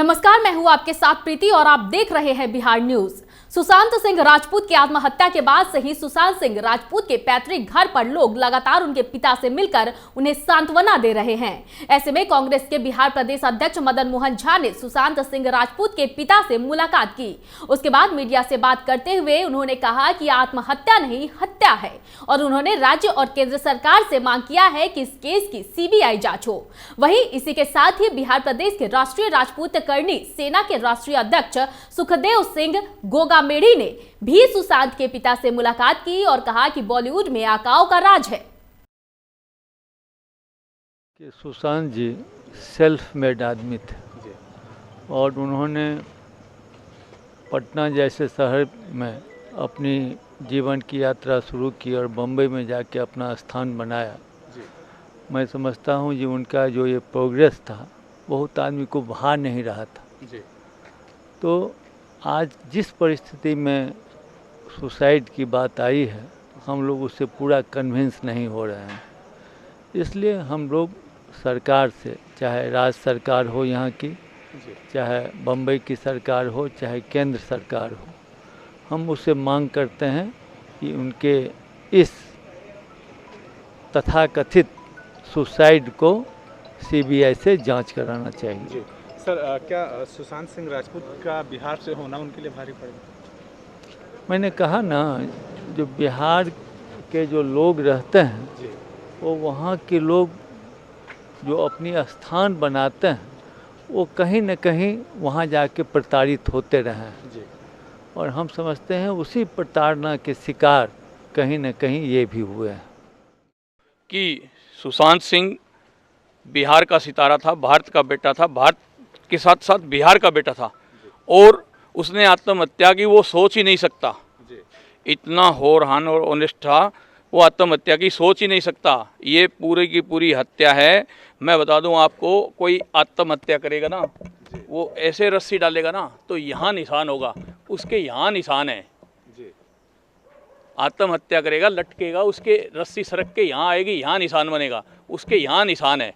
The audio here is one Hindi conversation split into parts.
नमस्कार, मैं हूं आपके साथ प्रीति और आप देख रहे हैं बिहार न्यूज। सुशांत सिंह राजपूत की आत्महत्या के बाद से ही सुशांत सिंह राजपूत के पैतृक घर पर लोग लगातार उनके पिता से मिलकर उन्हें सांत्वना दे रहे हैं। ऐसे में कांग्रेस के बिहार प्रदेश अध्यक्ष मदन मोहन झा ने सुशांत सिंह राजपूत के पिता से मुलाकात की। उसके बाद मीडिया से बात करते हुए उन्होंने कहा कि आत्महत्या नहीं, हत्या है और उन्होंने राज्य और केंद्र सरकार से मांग किया है कि इस केस की सीबीआई जांच हो। वहीं इसी के साथ ही बिहार प्रदेश के राष्ट्रीय राजपूत करनी सेना के राष्ट्रीय अध्यक्ष सुखदेव सिंह गोगामेड़ी ने भी सुशांत के पिता से मुलाकात की और कहा कि बॉलीवुड में आकाओं का राज है कि सुशांत जी सेल्फ मेड आदमी थे और उन्होंने पटना जैसे शहर में अपनी जीवन की यात्रा शुरू की और बम्बई में जाके अपना स्थान बनाया। मैं समझता हूँ कि उनका जो ये प्रोग्रेस था बहुत आदमी को भा नहीं रहा था। तो आज जिस परिस्थिति में सुसाइड की बात आई है, हम लोग उससे पूरा कन्विंस नहीं हो रहे हैं। इसलिए हम लोग सरकार से, चाहे राज्य सरकार हो यहाँ की, चाहे बम्बई की सरकार हो, चाहे केंद्र सरकार हो, हम उससे मांग करते हैं कि उनके इस तथाकथित सुसाइड को सीबीआई से जांच कराना चाहिए। सर, क्या सुशांत सिंह राजपूत का बिहार से होना उनके लिए भारी पड़ेगा? मैंने कहा ना, जो बिहार के जो लोग रहते हैं वो वहाँ के लोग जो अपनी स्थान बनाते हैं वो कहीं न कहीं वहाँ जाके प्रताड़ित होते रहे हैं और हम समझते हैं उसी प्रताड़ना के शिकार कहीं न कहीं ये भी हुए हैं कि सुशांत सिंह बिहार का सितारा था, भारत का बेटा था, भारत के साथ साथ बिहार का बेटा था और उसने आत्महत्या की वो सोच ही नहीं सकता। इतना होरहान और ऑनेस्ट था, वो आत्महत्या की सोच ही नहीं सकता। ये पूरी की पूरी हत्या है। मैं बता दूं आपको, कोई आत्महत्या करेगा ना, वो ऐसे रस्सी डालेगा ना तो यहाँ निशान होगा, उसके यहाँ निशान है। आत्महत्या करेगा, लटकेगा, उसके रस्सी सरक के यहाँ आएगी, यहाँ निशान बनेगा, उसके यहाँ निशान है।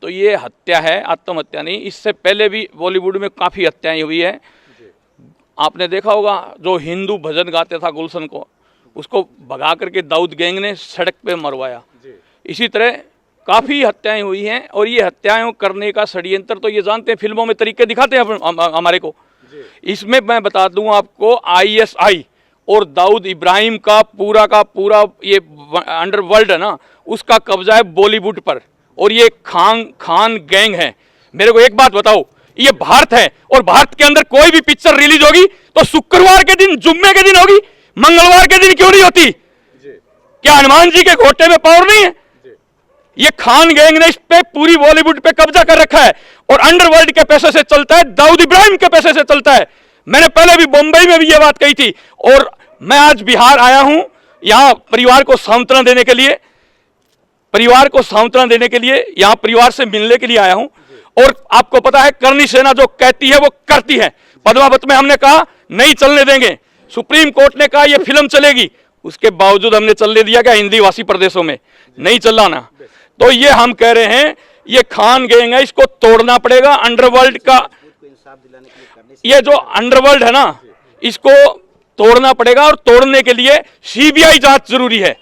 तो ये हत्या है, आत्महत्या नहीं। इससे पहले भी बॉलीवुड में काफ़ी हत्याएं हुई है। आपने देखा होगा, जो हिंदू भजन गाते था गुलशन को, उसको भगा करके दाऊद गैंग ने सड़क पे मरवाया। इसी तरह काफ़ी हत्याएं हुई हैं और ये हत्याएं करने का षड्यंत्र तो ये जानते हैं, फिल्मों में तरीके दिखाते हैं हमारे को। इसमें मैं बता दूं आपको, आईएसआई और दाऊद इब्राहिम का पूरा ये अंडरवर्ल्ड है ना, उसका कब्जा है बॉलीवुड पर और ये खान गैंग है। मेरे को एक बात बताओ, ये भारत है और भारत के अंदर कोई भी पिक्चर रिलीज होगी तो शुक्रवार के दिन, जुम्मे के दिन होगी, मंगलवार के दिन क्यों नहीं होती? क्या हनुमान जी के घोटे में पावर नहीं है? ये खान गैंग ने इस पे पूरी बॉलीवुड पे कब्जा कर रखा है और अंडरवर्ल्ड के पैसे से चलता है, दाऊद इब्राहिम के पैसे से चलता है। मैंने पहले भी बंबई में भी ये बात कही थी और मैं आज बिहार आया हूं यहां परिवार को सांत्वना देने के लिए, यहां परिवार से मिलने के लिए आया हूं। और आपको पता है, करनी सेना जो कहती है वो करती है। पद्मावत में हमने कहा नहीं चलने देंगे, सुप्रीम कोर्ट ने कहा ये फिल्म चलेगी, उसके बावजूद हमने चलने दिया। क्या हिंदी भाषी प्रदेशों में नहीं चलाना? तो ये हम कह रहे हैं, ये खान गैंग है, इसको तोड़ना पड़ेगा। अंडरवर्ल्ड का ये जो अंडरवर्ल्ड है ना, इसको तोड़ना पड़ेगा और तोड़ने के लिए सीबीआई जांच जरूरी है।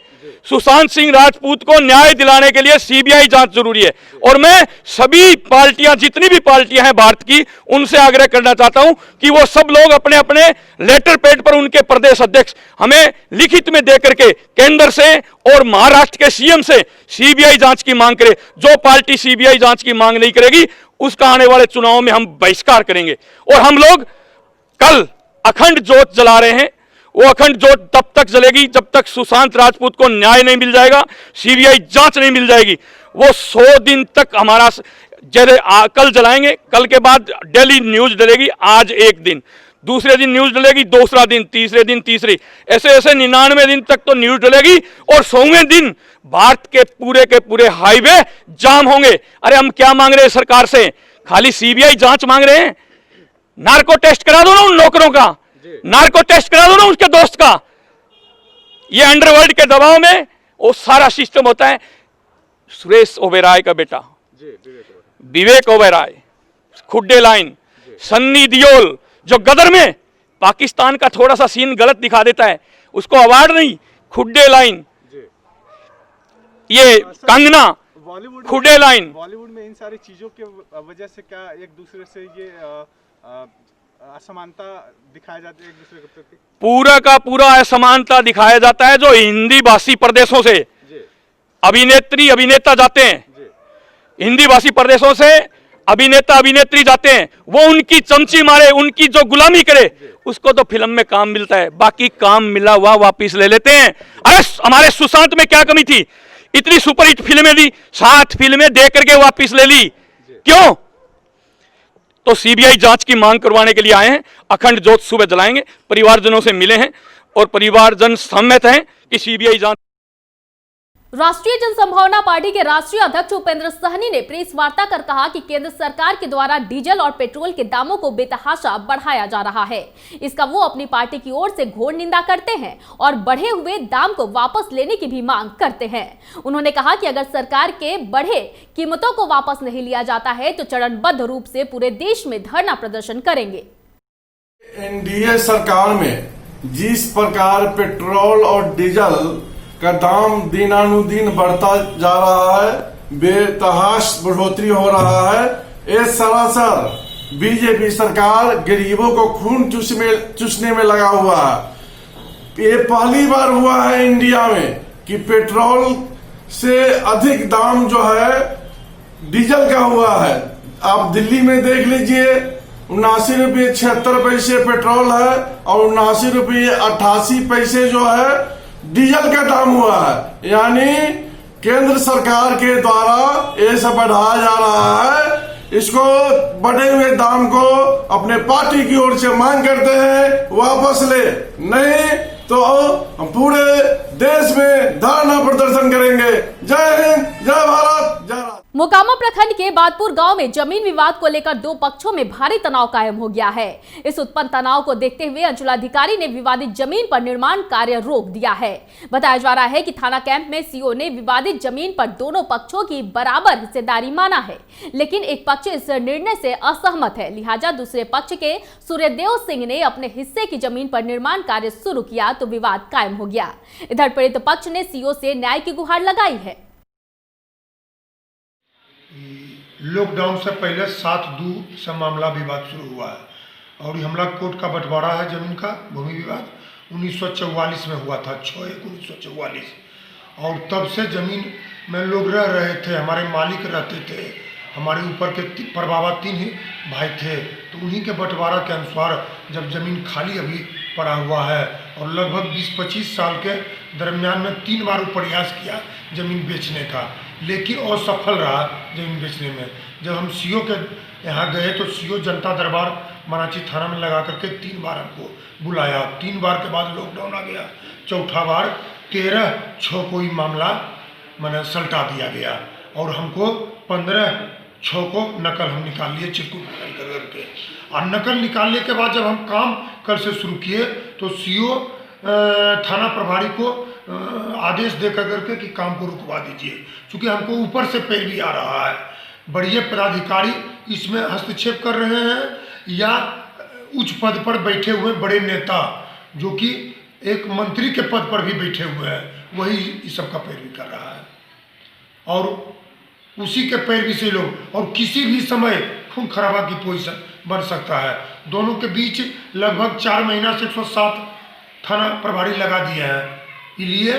सुशांत सिंह राजपूत को न्याय दिलाने के लिए सीबीआई जांच जरूरी है और मैं सभी पार्टियां, जितनी भी पार्टियां हैं भारत की, उनसे आग्रह करना चाहता हूं कि वो सब लोग अपने अपने लेटर पैड पर उनके प्रदेश अध्यक्ष हमें लिखित में दे करके केंद्र से और महाराष्ट्र के सीएम से सीबीआई जांच की मांग करे। जो पार्टी सीबीआई जांच की मांग नहीं करेगी उसका आने वाले चुनाव में हम बहिष्कार करेंगे। और हम लोग कल अखंड ज्योत जला रहे हैं, वो अखंड ज्योत तब तक जलेगी जब तक सुशांत राजपूत को न्याय नहीं मिल जाएगा, सीबीआई जांच नहीं मिल जाएगी। वो 100 दिन तक हमारा कल जलाएंगे, कल के बाद डेली न्यूज डलेगी। आज एक दिन, दूसरे दिन न्यूज डलेगी, दूसरा दिन, तीसरे दिन तीसरी, ऐसे 99 दिन तक तो न्यूज डलेगी और 100वें दिन भारत के पूरे हाईवे जाम होंगे। अरे हम क्या मांग रहे हैं सरकार से? खाली सीबीआई जांच मांग रहे हैं? नार्को टेस्ट करा दो ना उन नौकरों का, नार्को टेस्ट करा दो ना उसके दोस्त का। ये अंडरवर्ल्ड के दबाव में वो सारा सिस्टम होता है। सुरेश ओबेरॉय का बेटा विवेक ओबेरॉय, खुड्डे लाइन, सन्नी दियोल जो गदर में पाकिस्तान का थोड़ा सा सीन गलत दिखा देता है, उसको अवार्ड नहीं, खुड्डे लाइन, ये कंगना बॉलीवुड खुडे लाइन। बॉलीवुड में इन सारी चीजों के वजह से क्या एक दूसरे से ये असमानता दिखाया जाती है एक दूसरे के प्रति? पूरा का पूरा असमानता दिखाया जाता है। जो हिंदी भाषी प्रदेशों से अभिनेत्री अभिनेता जाते हैं, हिंदी भाषी प्रदेशों से अभिनेता अभिनेत्री जाते हैं, वो उनकी चमची मारे, उनकी जो गुलामी करे, उसको तो फिल्म में काम मिलता है, बाकी काम मिला हुआ वापिस ले लेते हैं। अरे हमारे सुशांत में क्या कमी थी? इतनी सुपरहिट फिल्में दी, 7 फिल्में दे करके वापिस ले ली, क्यों? तो सीबीआई जांच की मांग करवाने के लिए आए हैं। अखंड ज्योत सुबह जलाएंगे। परिवारजनों से मिले हैं और परिवारजन सहमत हैं कि सीबीआई जांच। राष्ट्रीय जनसंभावना पार्टी के राष्ट्रीय अध्यक्ष उपेंद्र सहनी ने प्रेस वार्ता कर कहा कि केंद्र सरकार के द्वारा डीजल और पेट्रोल के दामों को बेतहाशा बढ़ाया जा रहा है। इसका वो अपनी पार्टी की ओर से घोर निंदा करते हैं और बढ़े हुए दाम को वापस लेने की भी मांग करते हैं। उन्होंने कहा कि अगर सरकार के बढ़े कीमतों को वापस नहीं लिया जाता है तो चरणबद्ध रूप से पूरे देश में धरना प्रदर्शन करेंगे। एनडीए सरकार में जिस प्रकार पेट्रोल और डीजल का दाम दिनानुदिन बढ़ता जा रहा है, बेतहाश बढ़ोतरी हो रहा है, ये सरासर बीजेपी सरकार गरीबों को खून चूसने में लगा हुआ है। ये पहली बार हुआ है इंडिया में कि पेट्रोल से अधिक दाम जो है डीजल का हुआ है। आप दिल्ली में देख लीजिए, 79 रुपये 76 पैसे पेट्रोल है और 79 रुपये 88 पैसे जो है डीजल का दाम हुआ है। यानी केंद्र सरकार के द्वारा ये सब बढ़ाया जा रहा है। इसको बढ़े हुए दाम को अपने पार्टी की ओर से मांग करते हैं वापस ले, नहीं तो हम पूरे देश में धरना प्रदर्शन करेंगे। जय हिंद, जय भारत, जय राष्ट्र। मोकामा प्रखंड के बादपुर गांव में जमीन विवाद को लेकर 2 पक्षों में भारी तनाव कायम हो गया है। इस उत्पन्न तनाव को देखते हुए अंचलाधिकारी ने विवादित जमीन पर निर्माण कार्य रोक दिया है। बताया जा रहा है कि थाना कैंप में सीओ ने विवादित जमीन पर दोनों पक्षों की बराबर हिस्सेदारी माना है, लेकिन एक पक्ष इस निर्णय से असहमत है। लिहाजा दूसरे पक्ष के सूर्यदेव सिंह ने अपने हिस्से की जमीन पर निर्माण कार्य शुरू किया तो विवाद कायम हो गया। इधर पीड़ित पक्ष ने सीओ से न्याय की गुहार लगाई है। लॉकडाउन से पहले 7/2 से मामला विवाद शुरू हुआ है और हमला कोर्ट का बंटवारा है जमीन का। भूमि विवाद 1944 में हुआ था, 6/1/1944, और तब से जमीन में लोग रह रहे थे, हमारे मालिक रहते थे, हमारे ऊपर के परबाबा 3 ही भाई थे। तो उन्हीं के बंटवारा के अनुसार जब जमीन खाली अभी पड़ा हुआ है और लगभग 20-25 साल के दरमियान में 3 बार प्रयास किया जमीन बेचने का, लेकिन असफल रहा जमीन बेचने में। जब हम सीओ के यहाँ गए तो सीओ जनता दरबार मराठी थाना में लगा करके 3 बार हमको बुलाया। 3 बार के बाद लॉकडाउन आ गया। चौथा बार 13/6 को ही मामला मैंने सल्टा दिया गया और हमको 15/6 को नकल हम निकाल लिए चिरकुट नकल करके। और नकल निकालने के बाद जब हम काम कल से शुरू किए तो सीओ थाना प्रभारी को आदेश दे करके कि काम को रुकवा दीजिए, क्योंकि हमको ऊपर से पैरवी आ रहा है। बड़े पदाधिकारी इसमें हस्तक्षेप कर रहे हैं या उच्च पद पर बैठे हुए बड़े नेता जो कि एक मंत्री के पद पर भी बैठे हुए हैं, वही इस सब का पैरवी कर रहा है और उसी के पैरवी से लोग और किसी भी समय खून खराबा की पोजीशन बन सकता है। दोनों के बीच लगभग 4 महीना से 107 थाना प्रभारी लगा दिए हैं, इसलिए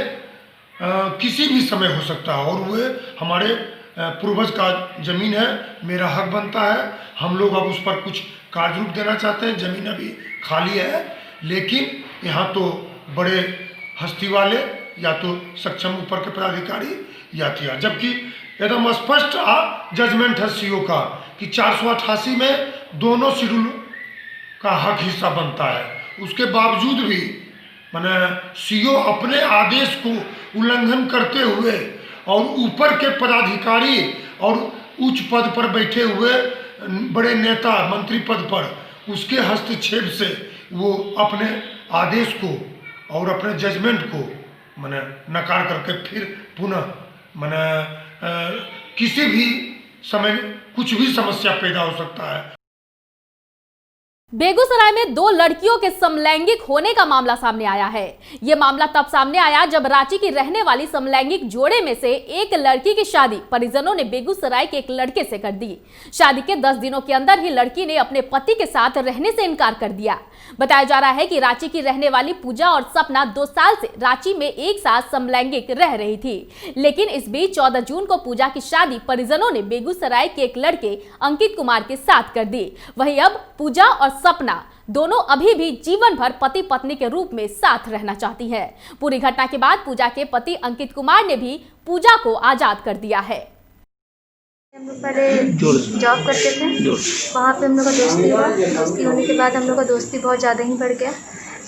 किसी भी समय हो सकता है और वे हमारे पूर्वज का जमीन है, मेरा हक बनता है। हम लोग अब उस पर कुछ कार्य रूप देना चाहते हैं। जमीन अभी खाली है, लेकिन यहाँ तो बड़े हस्ती वाले या तो सक्षम ऊपर के पदाधिकारी या थिया, जबकि एकदम स्पष्ट जजमेंट है सीओ का कि 488 में दोनों शेड्यूल का हक हिस्सा बनता है। उसके बावजूद भी मैंने सीओ अपने आदेश को उल्लंघन करते हुए और ऊपर के पदाधिकारी और उच्च पद पर बैठे हुए बड़े नेता मंत्री पद पर उसके हस्तक्षेप से वो अपने आदेश को और अपने जजमेंट को मैंने नकार करके फिर पुनः मैंने किसी भी समय कुछ भी समस्या पैदा हो सकता है। बेगूसराय में 2 लड़कियों के समलैंगिक होने का मामला सामने आया है। यह मामला तब सामने आया जब रांची की रहने वाली समलैंगिक जोड़े में से एक लड़की की शादी परिजनों ने बेगूसराय के एक लड़के से कर दी। शादी के 10 दिनों के अंदर ही लड़की ने अपने पति के साथ रहने से इनकार कर दिया। बताया जा रहा है कि रांची की रहने वाली पूजा और सपना 2 साल से रांची में एक साथ समलैंगिक रह रही थी, लेकिन इस बीच 14 जून को पूजा की शादी परिजनों ने बेगूसराय के एक लड़के अंकित कुमार के साथ कर दी। वहीं अब पूजा और सपना दोनों अभी भी जीवन भर पति पत्नी के रूप में साथ रहना चाहती है। पूरी घटना के बाद पूजा के पति अंकित कुमार ने भी पूजा को आजाद कर दिया है। हम लोग पहले जॉब करते थे, वहाँ पे हम लोग का दोस्ती हुआ। दोस्ती होने के बाद हम लोग का दोस्ती बहुत ज़्यादा ही बढ़ गया।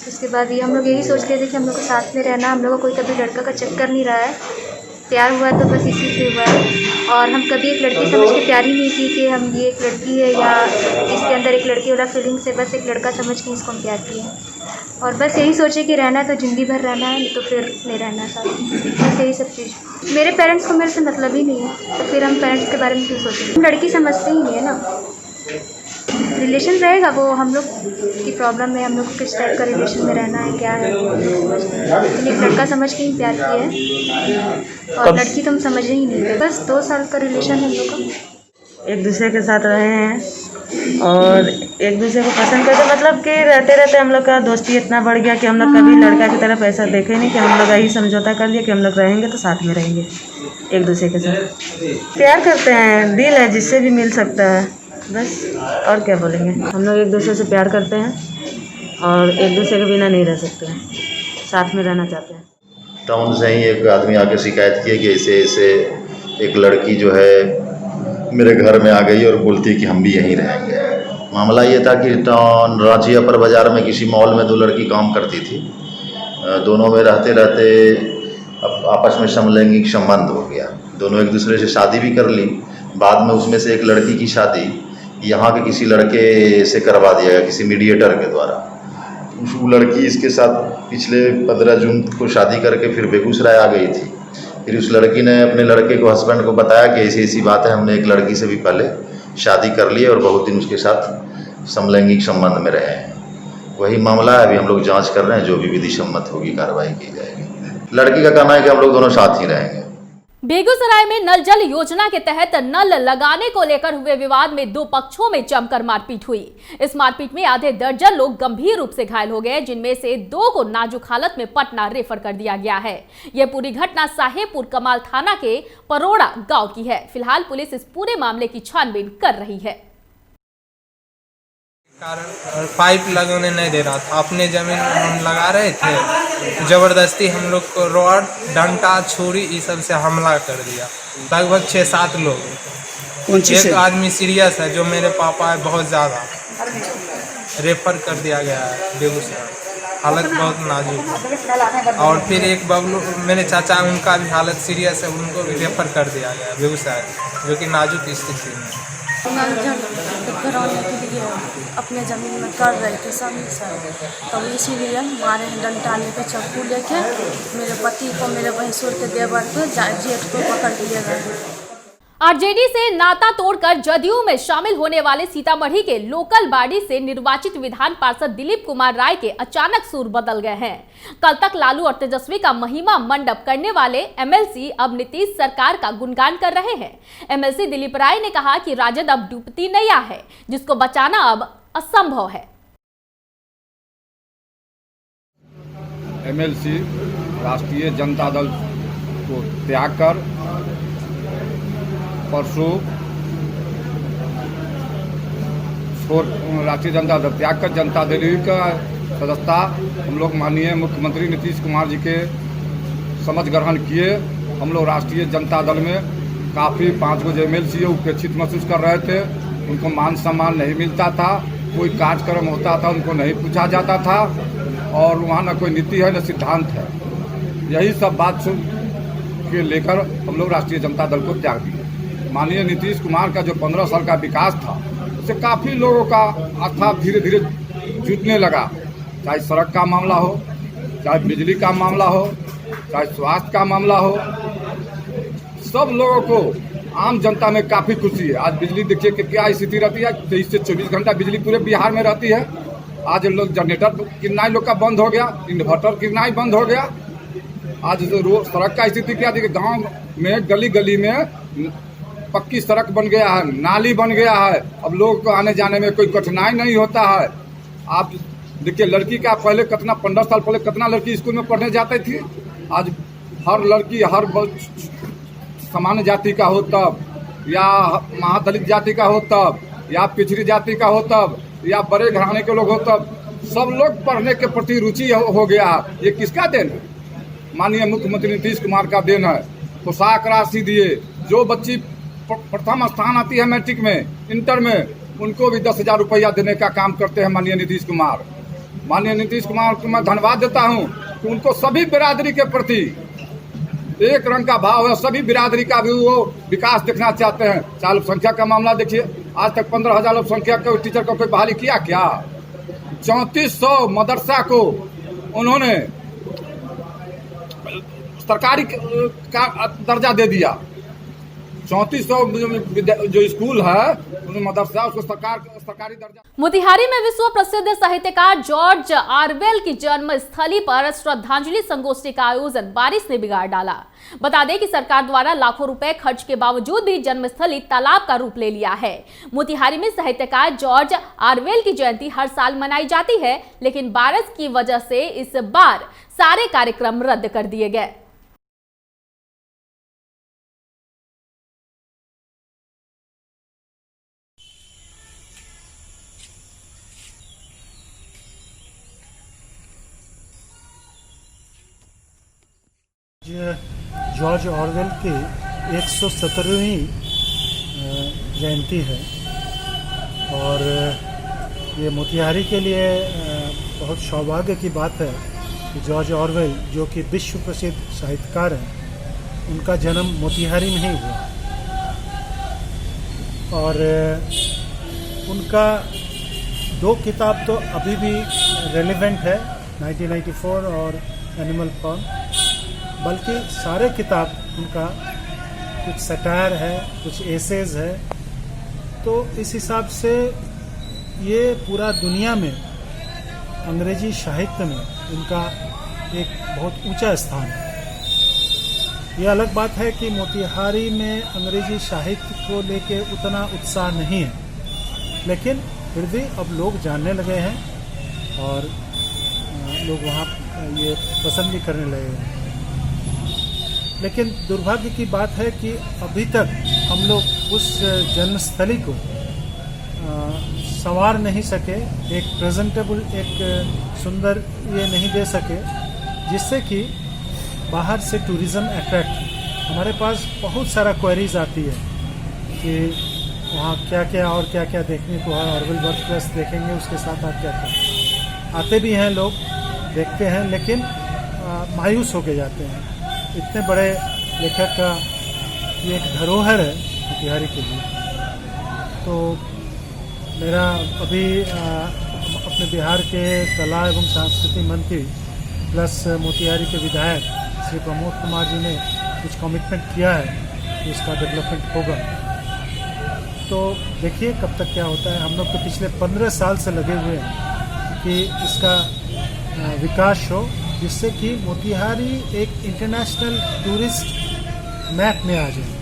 उसके बाद ये हम लोग यही सोच रहे थे कि हम लोग को साथ में रहना, हम लोग को कोई कभी लड़का का चक्कर नहीं रहा है। प्यार हुआ तो बस इसी से हुआ है, और हम कभी एक लड़की समझ के प्यार ही नहीं की कि हम ये एक लड़की है या इसके अंदर एक लड़की वाला फीलिंग से बस एक लड़का समझ के इसको हम प्यार किए। और बस यही सोचे कि रहना तो ज़िंदगी भर रहना है, तो फिर नहीं रहना साथ। बस यही सब चीज़। मेरे पेरेंट्स को मेरे से मतलब ही नहीं है, तो फिर हम पेरेंट्स के बारे में क्यों सोचेंगे। हम लड़की समझते ही नहीं है ना। रिलेशन रहेगा वो हम लोग की प्रॉब्लम है, हम लोग को किस टाइप का रिलेशन में रहना है, क्या है, लेकिन एक लड़का समझ के ही प्यार किया है, और लड़की तो हम समझ ही नहीं है। बस 2 साल का रिलेशन हम लोग का। एक दूसरे के साथ रहे हैं और एक दूसरे को पसंद करते, मतलब कि रहते रहते हम लोग का दोस्ती इतना बढ़ गया कि हम लोग कभी लड़का की तरफ ऐसा देखे नहीं, कि हम लोग यही समझौता कर लिया कि हम लोग रहेंगे तो साथ में रहेंगे एक दूसरे के साथ। प्यार करते हैं, दिल है जिससे भी मिल सकता है, बस और क्या बोलेंगे। हम लोग एक दूसरे से प्यार करते हैं और एक दूसरे के बिना नहीं रह सकते हैं, साथ में रहना चाहते हैं। टाउन से ही एक आदमी आके शिकायत किया कि ऐसे ऐसे एक लड़की जो है मेरे घर में आ गई और बोलती है कि हम भी यहीं रहेंगे। मामला ये था कि टाउन रांची अपर बाज़ार में किसी मॉल में 2 लड़की काम करती थी। दोनों में रहते रहते आपस में समलैंगिक संबंध हो गया। दोनों एक दूसरे से शादी भी कर ली। बाद में उसमें से एक लड़की की शादी यहाँ के किसी लड़के से करवा दिया गया, किसी मीडिएटर के द्वारा। वो लड़की इसके साथ पिछले 15 जून को शादी करके फिर बेगूसराय आ गई थी। फिर उस लड़की ने अपने लड़के को, हस्बैंड को बताया कि ऐसी ऐसी बात है, हमने एक लड़की से भी पहले शादी कर ली है और बहुत दिन उसके साथ समलैंगिक संबंध में रहे हैं। वही मामला है, अभी हम लोग जांच कर रहे हैं, जो भी विधि सम्मत होगी कार्रवाई की जाएगी। लड़की का कहना है कि हम लोग दोनों साथ ही रहेंगे। बेगूसराय में नल जल योजना के तहत नल लगाने को लेकर हुए विवाद में 2 पक्षों में जमकर मारपीट हुई। इस मारपीट में आधे दर्जन लोग गंभीर रूप से घायल हो गए, जिनमें से 2 को नाजुक हालत में पटना रेफर कर दिया गया है। यह पूरी घटना साहेबपुर कमाल थाना के परोड़ा गांव की है। फिलहाल पुलिस इस पूरे मामले की छानबीन कर रही है। कारण पाइप लगाने नहीं दे रहा था, अपने ज़मीन में हम लगा रहे थे, ज़बरदस्ती हम लोग को रॉड, डंडा, छुरी ये सब से हमला कर दिया। लगभग 6-7 लोग। एक आदमी सीरियस है, जो मेरे पापा है, बहुत ज़्यादा रेफर कर दिया गया है बेगूसराय, हालत बहुत नाजुक है। और फिर एक बबलू मेरे चाचा, उनका भी हालत सीरियस है, उनको भी रेफर कर दिया गया है बेगूसराय, जो कि नाजुक स्थिति में। घरौने के लिए अपने ज़मीन में कर रहे थे सभी सब, तो इसीलिए मारे डंडा लेके, चाकू लेके मेरे पति को, मेरे भैंसुर के देवर को, जेठ को पकड़ लिए गए। आरजेडी से नाता तोड़कर जदयू में शामिल होने वाले सीतामढ़ी के लोकल बाड़ी से निर्वाचित विधान पार्षद दिलीप कुमार राय के अचानक सुर बदल गए हैं। कल तक लालू और तेजस्वी का महिमा मंडप करने वाले एमएलसी अब नीतीश सरकार का गुणगान कर रहे हैं। एमएलसी दिलीप राय ने कहा कि राजद अब डूबती नैया है, जिसको बचाना अब असंभव है। एमएलसी राष्ट्रीय जनता दल को त्याग कर परसों राष्ट्रीय जनता दल त्याग कर जनता दल का सदस्यता हम लोग माननीय मुख्यमंत्री नीतीश कुमार जी के समझ ग्रहण किए। हम लोग राष्ट्रीय जनता दल में काफ़ी 5 गो एमएलसी उपेक्षित महसूस कर रहे थे। उनको मान सम्मान नहीं मिलता था, कोई कार्यक्रम होता था उनको नहीं पूछा जाता था, और वहाँ न कोई नीति है न सिद्धांत है। यही सब बात सुन के लेकर हम लोग राष्ट्रीय जनता दल को त्याग दिए। माननीय नीतीश कुमार का जो 15 साल का विकास था, उससे काफ़ी लोगों का आस्था धीरे धीरे जुटने लगा। चाहे सड़क का मामला हो, चाहे बिजली का मामला हो, चाहे स्वास्थ्य का मामला हो, सब लोगों को आम जनता में काफ़ी खुशी है। आज बिजली देखिए कि क्या स्थिति रहती है, 23 से 24 घंटा बिजली पूरे बिहार में रहती है। आज लोग जनरेटर कितना लोग का बंद हो गया, इन्वर्टर कितना ही बंद हो गया। आज रोड सड़क का स्थिति क्या देखिए, गांव में गली गली में पक्की सड़क बन गया है, नाली बन गया है। अब लोग को आने जाने में कोई कठिनाई नहीं होता है। आप देखिए लड़की का पहले कितना 15 साल पहले कितना लड़की स्कूल में पढ़ने जाती थी। आज हर लड़की हर सामान्य जाति का हो तब, या महादलित जाति का हो तब, या पिछड़ी जाति का हो तब, या बड़े घराने के लोग हो तब, सब लोग पढ़ने के प्रति रुचि हो गया। ये किसका देन है? माननीय मुख्यमंत्री नीतीश कुमार का देन है। पोशाक राशि दिए, जो बच्ची प्रथम स्थान आती है मैट्रिक में, इंटर में, उनको भी 10,000 रुपया देने का काम करते हैं माननीय नीतीश कुमार। माननीय नीतीश कुमार को मैं धन्यवाद देता हूँ कि उनको सभी बिरादरी के प्रति एक रंग का भाव है। सभी बिरादरी का भी वो विकास देखना चाहते हैं। चाहे अल्पसंख्यक का मामला देखिए, आज तक 15,000 अल्पसंख्यक के टीचर को कोई बहाली किया क्या? 3400 मदरसा को उन्होंने सरकारी का दर्जा दे दिया। 3400 जो स्कूल है मदरसा, उसको सरकारी दर्जा। मोतिहारी में विश्व प्रसिद्ध साहित्यकार जॉर्ज ऑरवेल की जन्म स्थली पर श्रद्धांजलि संगोष्ठी का आयोजन बारिश ने बिगाड़ डाला। बता दें कि सरकार द्वारा लाखों रुपए खर्च के बावजूद भी जन्मस्थली तालाब का रूप ले लिया है। मोतिहारी में साहित्यकार जॉर्ज ऑरवेल की जयंती हर साल मनाई जाती है, लेकिन बारिश की वजह से इस बार सारे कार्यक्रम रद्द कर दिए गए। जॉर्ज ऑरवेल की 117वीं जयंती है और ये मोतिहारी के लिए बहुत सौभाग्य की बात है कि जॉर्ज ऑरवेल, जो कि विश्व प्रसिद्ध साहित्यकार हैं, उनका जन्म मोतिहारी में ही हुआ। और उनका 2 किताब तो अभी भी रेलेवेंट है, 1994 और एनिमल फॉर्म, बल्कि सारे किताब उनका कुछ सटायर है, कुछ एसेज है। तो इस हिसाब से ये पूरा दुनिया में अंग्रेजी साहित्य में उनका एक बहुत ऊंचा स्थान है। ये अलग बात है कि मोतिहारी में अंग्रेजी साहित्य को लेके उतना उत्साह नहीं है, लेकिन फिर भी अब लोग जानने लगे हैं और लोग वहाँ ये पसंद भी करने लगे हैं। लेकिन दुर्भाग्य की बात है कि अभी तक हम लोग उस जन्मस्थली को संवार नहीं सके, एक प्रेजेंटेबल, एक सुंदर ये नहीं दे सके, जिससे कि बाहर से टूरिज़्म अट्रैक्ट। हमारे पास बहुत सारा क्वेरीज आती है कि वहाँ क्या क्या और क्या क्या देखने को है, ऑरवेल बर्थ प्लेस देखेंगे, उसके साथ आप क्या क्या। आते भी हैं लोग, देखते हैं, लेकिन मायूस होके जाते हैं। इतने बड़े लेखक का ये एक धरोहर है मोतिहारी के लिए। तो मेरा अभी अपने बिहार के कला एवं सांस्कृतिक मंत्री प्लस मोतिहारी के विधायक श्री प्रमोद कुमार जी ने कुछ कमिटमेंट किया है कि इसका डेवलपमेंट होगा। तो देखिए कब तक क्या होता है। हम लोग तो पिछले 15 साल से लगे हुए हैं कि इसका विकास हो, जिससे कि मोतिहारी एक इंटरनेशनल टूरिस्ट मैप में आ जाए।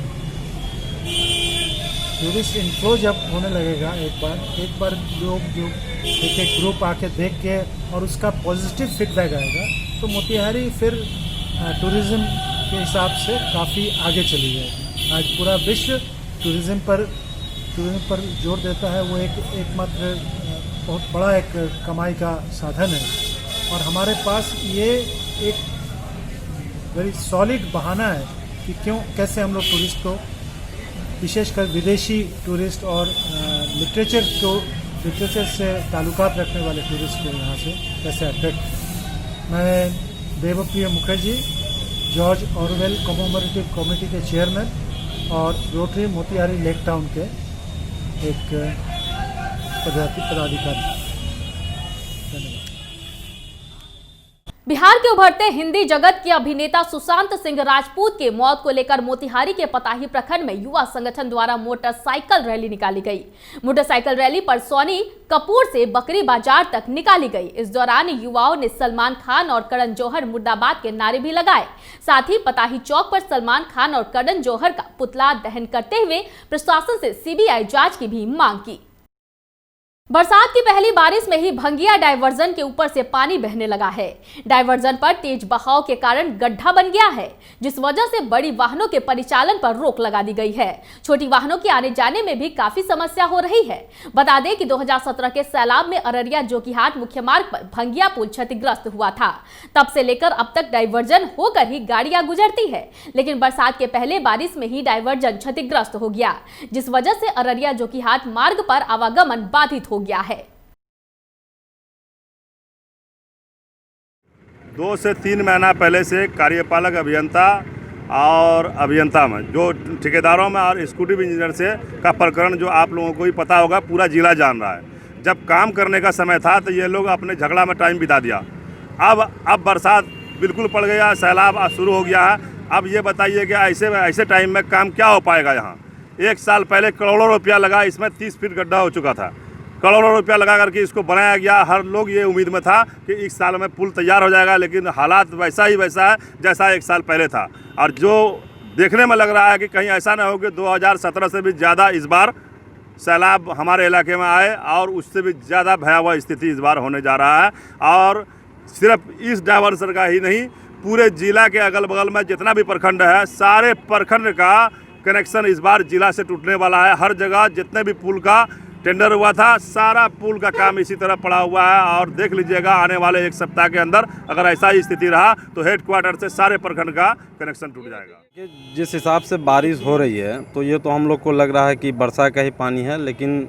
टूरिस्ट इन्फ्लो जब होने लगेगा, एक बार लोग जो एक ग्रुप आके देख के और उसका पॉजिटिव फीडबैक आएगा, तो मोतिहारी फिर टूरिज़्म के हिसाब से काफ़ी आगे चली जाएगी। आज पूरा विश्व टूरिज़्म पर जोर देता है। वो एकमात्र बहुत बड़ा एक कमाई का साधन है और हमारे पास ये एक वेरी सॉलिड बहाना है कि कैसे हम लोग टूरिस्ट को, विशेषकर विदेशी टूरिस्ट और लिटरेचर से ताल्लुकात रखने वाले टूरिस्ट को यहाँ से कैसे अट्रैक्ट। मैं Debapriya Mukherjee, George Orwell commemorative committee के चेयरमैन और रोटरी मोतिहारी लेक टाउन के एक पदाधिकारी। बिहार के उभरते हिंदी जगत के अभिनेता सुशांत सिंह राजपूत के मौत को लेकर मोतिहारी के पताही प्रखंड में युवा संगठन द्वारा मोटरसाइकिल रैली निकाली गई। मोटरसाइकिल रैली पर सोनी कपूर से बकरी बाजार तक निकाली गई। इस दौरान युवाओं ने सलमान खान और करण जौहर मुर्दाबाद के नारे भी लगाए। साथ ही पताही चौक पर सलमान खान और करण जौहर का पुतला दहन करते हुए प्रशासन से सीबीआई जांच की भी मांग की। बरसात की पहली बारिश में ही भंगिया डायवर्जन के ऊपर से पानी बहने लगा है। डायवर्जन पर तेज बहाव के कारण गड्ढा बन गया है, जिस वजह से बड़ी वाहनों के परिचालन पर रोक लगा दी गई है। छोटी वाहनों के आने जाने में भी काफी समस्या हो रही है। बता दें कि 2017 के सैलाब में अररिया जोकीहाट मुख्य मार्ग पर भंगिया पुल क्षतिग्रस्त हुआ था। तब से लेकर अब तक डायवर्जन होकर ही गाड़ियां गुजरती है, लेकिन बरसात के पहले बारिश में ही डायवर्जन क्षतिग्रस्त हो गया, जिस वजह से अररिया जोकीहाट मार्ग पर आवागमन बाधित हो गया है। 2 से 3 महीना पहले से कार्यपालक अभियंता और अभियंता में जो ठेकेदारों में और स्कूटी इंजीनियर से का प्रकरण जो आप लोगों को ही पता होगा, पूरा जिला जान रहा है। जब काम करने का समय था तो ये लोग अपने झगड़ा में टाइम बिता दिया। अब बरसात बिल्कुल पड़ गया, सैलाब शुरू हो गया है। अब ये बताइए कि ऐसे टाइम में काम क्या हो पाएगा। यहाँ 1 साल पहले करोड़ों रुपया लगा, इसमें 30 फीट गड्ढा हो चुका था। करोड़ों रुपया लगा करके इसको बनाया गया। हर लोग ये उम्मीद में था कि 1 साल में पुल तैयार हो जाएगा, लेकिन हालात वैसा है जैसा 1 साल पहले था। और जो देखने में लग रहा है कि कहीं ऐसा ना हो कि 2017 से भी ज़्यादा इस बार सैलाब हमारे इलाके में आए और उससे भी ज़्यादा भयावह स्थिति इस बार होने जा रहा है। और सिर्फ इस डायवर्सन का ही नहीं, पूरे जिला के अगल बगल में जितना भी प्रखंड है, सारे प्रखंड का कनेक्शन इस बार जिला से टूटने वाला है। हर जगह जितने भी पुल का टेंडर हुआ था, सारा पुल का काम इसी तरह पड़ा हुआ है। और देख लीजिएगा आने वाले 1 सप्ताह के अंदर अगर ऐसा ही स्थिति रहा तो हेडक्वार्टर से सारे प्रखंड का कनेक्शन टूट जाएगा। जिस हिसाब से बारिश हो रही है तो ये तो हम लोग को लग रहा है कि वर्षा का ही पानी है, लेकिन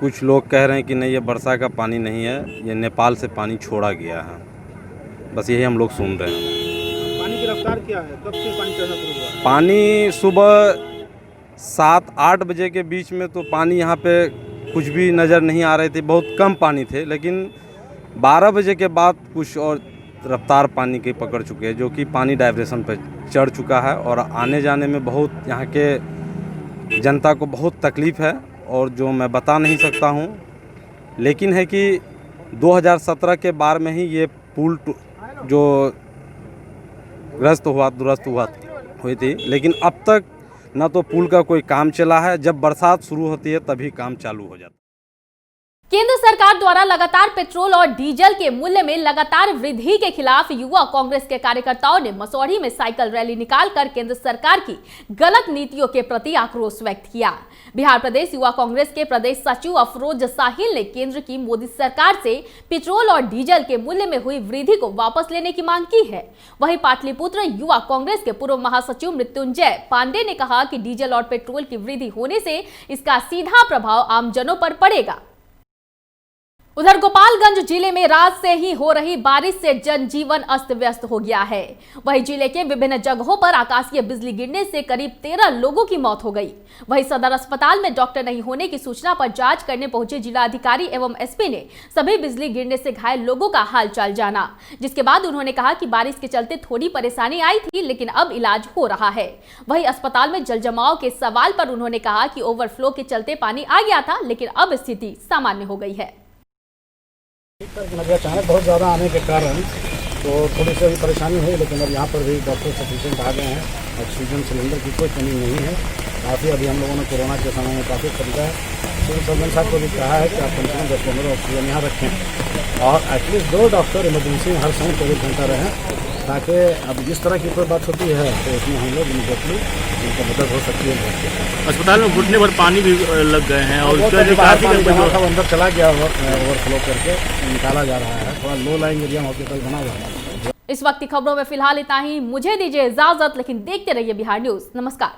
कुछ लोग कह रहे हैं कि नहीं, ये वर्षा का पानी नहीं है, ये नेपाल से पानी छोड़ा गया है। बस यही हम लोग सुन रहे हैं। पानी की रफ्तार क्या है? कब से पानी चढ़ना शुरू हुआ? पानी सुबह 7-8 बजे के बीच में तो पानी यहाँ पे कुछ भी नज़र नहीं आ रहे थे, बहुत कम पानी थे। लेकिन 12 बजे के बाद कुछ और रफ्तार पानी की पकड़ चुके हैं, जो कि पानी डाइवर्सन पर चढ़ चुका है और आने जाने में बहुत यहाँ के जनता को बहुत तकलीफ़ है। और जो मैं बता नहीं सकता हूँ, लेकिन है कि 2017 के बार में ही ये पुल जो दुरुस्त हुई थी, लेकिन अब तक ना तो पुल का कोई काम चला है। जब बरसात शुरू होती है तभी काम चालू हो जाता है। केंद्र सरकार द्वारा लगातार पेट्रोल और डीजल के मूल्य में लगातार वृद्धि के खिलाफ युवा कांग्रेस के कार्यकर्ताओं ने मसौढ़ी में साइकिल रैली निकालकर केंद्र सरकार की गलत नीतियों के प्रति आक्रोश व्यक्त किया। बिहार प्रदेश युवा कांग्रेस के प्रदेश सचिव अफरोज साहिल ने केंद्र की मोदी सरकार से पेट्रोल और डीजल के मूल्य में हुई वृद्धि को वापस लेने की मांग की है। वहीं पाटलिपुत्र युवा कांग्रेस के पूर्व महासचिव मृत्युंजय पांडे ने कहा कि डीजल और पेट्रोल की वृद्धि होने से इसका सीधा प्रभाव आमजनों पर पड़ेगा। उधर गोपालगंज जिले में रात से ही हो रही बारिश से जनजीवन अस्त व्यस्त हो गया है। वहीं जिले के विभिन्न जगहों पर आकाशीय बिजली गिरने से करीब 13 लोगों की मौत हो गई। वहीं सदर अस्पताल में डॉक्टर नहीं होने की सूचना पर जांच करने पहुंचे जिलाधिकारी एवं एसपी ने सभी बिजली गिरने से घायल लोगों का हालचाल जाना, जिसके बाद उन्होंने कहा कि बारिश के चलते थोड़ी परेशानी आई थी, लेकिन अब इलाज हो रहा है। वहीं अस्पताल में जल जमाव के सवाल पर उन्होंने कहा कि ओवरफ्लो के चलते पानी आ गया था, लेकिन अब स्थिति सामान्य हो गई है। अचानक बहुत ज़्यादा आने के कारण तो थोड़ी सी अभी परेशानी हुई, लेकिन अब यहाँ पर भी डॉक्टर सफिशिएंट आ गए हैं। ऑक्सीजन सिलेंडर की कोई कमी नहीं है। काफ़ी अभी हम लोगों ने कोरोना के समय में काफ़ी खरीदा है। सिविल सर्जन साहब को भी कहा है कि आप कम से कम 10-15 ऑक्सीजन यहाँ रखें और एटलीस्ट 2 डॉक्टर इमरजेंसी में हर समय 24 घंटा रहें, ताकि अब जिस तरह की कोई बात होती है तो उसमें हम लोग इमीडिएटली उनका मदद हो सकती है। अस्पताल में घुटने भर पानी भी लग गए हैं और अंदर चला गया ओवरफ्लो करके निकाला जा रहा है। थोड़ा लो लाइन एरिया हॉस्पिटल बना हुआ है। इस वक्त की खबरों में फिलहाल इतना ही। मुझे दीजिए इजाजत, लेकिन देखते रहिए बिहार न्यूज। नमस्कार।